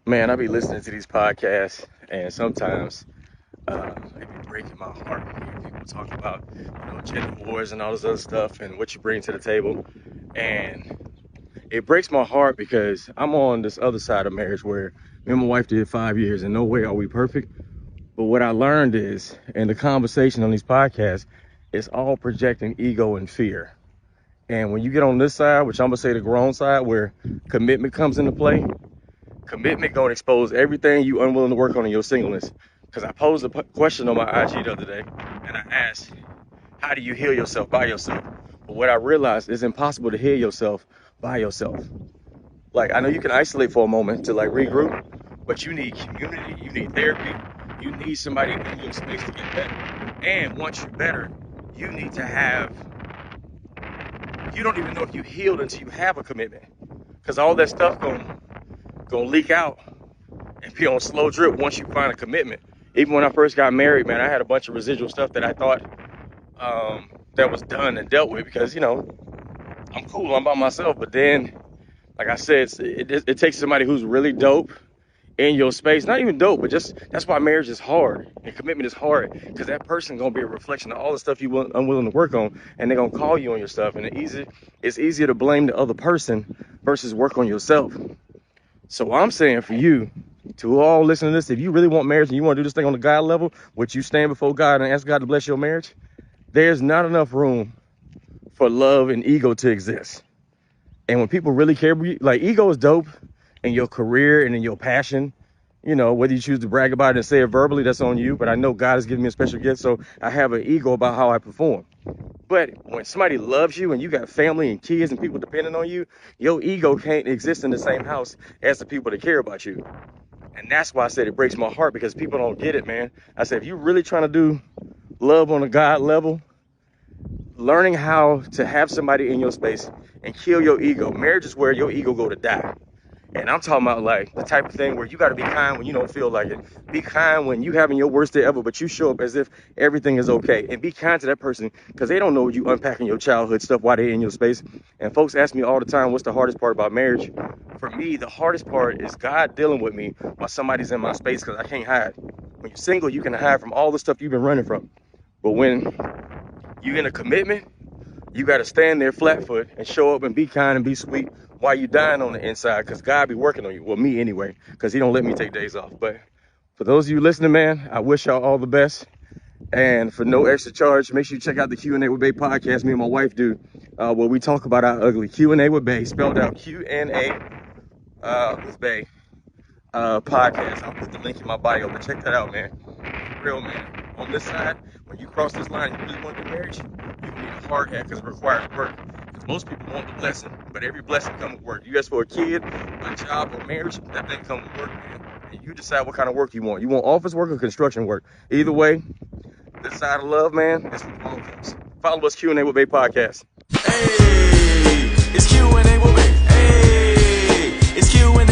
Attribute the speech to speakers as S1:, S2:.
S1: Man, I be listening to these podcasts, and sometimes it be breaking my heart hearing people talk about, gender wars and all this other stuff and what you bring to the table. And it breaks my heart because I'm on this other side of marriage where me and my wife did 5 years, and no way are we perfect. But what I learned is, in the conversation on these podcasts, it's all projecting ego and fear. And when you get on this side, which I'm gonna say the grown side, where commitment comes into play, commitment gonna expose everything you unwilling to work on in your singleness. Because I posed a question on my IG the other day, and I asked, how do you heal yourself by yourself? But what I realized is impossible to heal yourself by yourself. Like, I know you can isolate for a moment to like regroup, but you need community, you need therapy, you need somebody in your space to get better. And once you're better, you need to have, you don't even know if you healed until you have a commitment. Because all that stuff gonna leak out and be on slow drip once you find a commitment. Even when I first got married, man, I had a bunch of residual stuff that I thought that was done and dealt with because, I'm cool, I'm by myself. But then, like I said, it takes somebody who's really dope in your space. Not even dope, but just that's why marriage is hard and commitment is hard, because that person gonna be a reflection of all the stuff you unwilling to work on, and they're gonna call you on your stuff. And it's easier to blame the other person versus work on yourself. So I'm saying for you, to all listen to this, if you really want marriage and you want to do this thing on the God level, which you stand before God and ask God to bless your marriage, there's not enough room for love and ego to exist. And when people really care, like, ego is dope in your career and in your passion. Whether you choose to brag about it and say it verbally, that's on you. But I know God has given me a special gift, so I have an ego about how I perform. But when somebody loves you and you got family and kids and people depending on you, your ego can't exist in the same house as the people that care about you. And that's why I said it breaks my heart, because people don't get it, man. I said, if you're really trying to do love on a God level, learning how to have somebody in your space and kill your ego. Marriage is where your ego go to die. And I'm talking about like the type of thing where you got to be kind when you don't feel like it. Be kind when you having your worst day ever, but you show up as if everything is okay. And be kind to that person, because they don't know you unpacking your childhood stuff while they're in your space. And folks ask me all the time, what's the hardest part about marriage? For me, the hardest part is God dealing with me while somebody's in my space, because I can't hide. When you're single, you can hide from all the stuff you've been running from. But when you're in a commitment, you got to stand there flat foot and show up and be kind and be sweet while you dying on the inside, because God be working on you. Well, me anyway, because he don't let me take days off. But for those of you listening, man, I wish y'all all the best. And for no extra charge, make sure you check out the Q&A with Bae podcast me and my wife do, where we talk about our ugly. Q&A with Bae, spelled out Q&A with Bae podcast. I'll put the link in my bio, but check that out, man. For real, man. On this side, when you cross this line, you really want the marriage, you need a hard hat, because it requires work. Because most people want the blessing, but every blessing comes with work. You ask for a kid, a job, or marriage, that thing comes with work, man. And you decide what kind of work you want. You want office work or construction work? Either way, this side of love, man, is for the long comes. Follow us, Q&A with Bae podcast.
S2: Hey, it's Q&A with Bae. Hey, it's Q&A.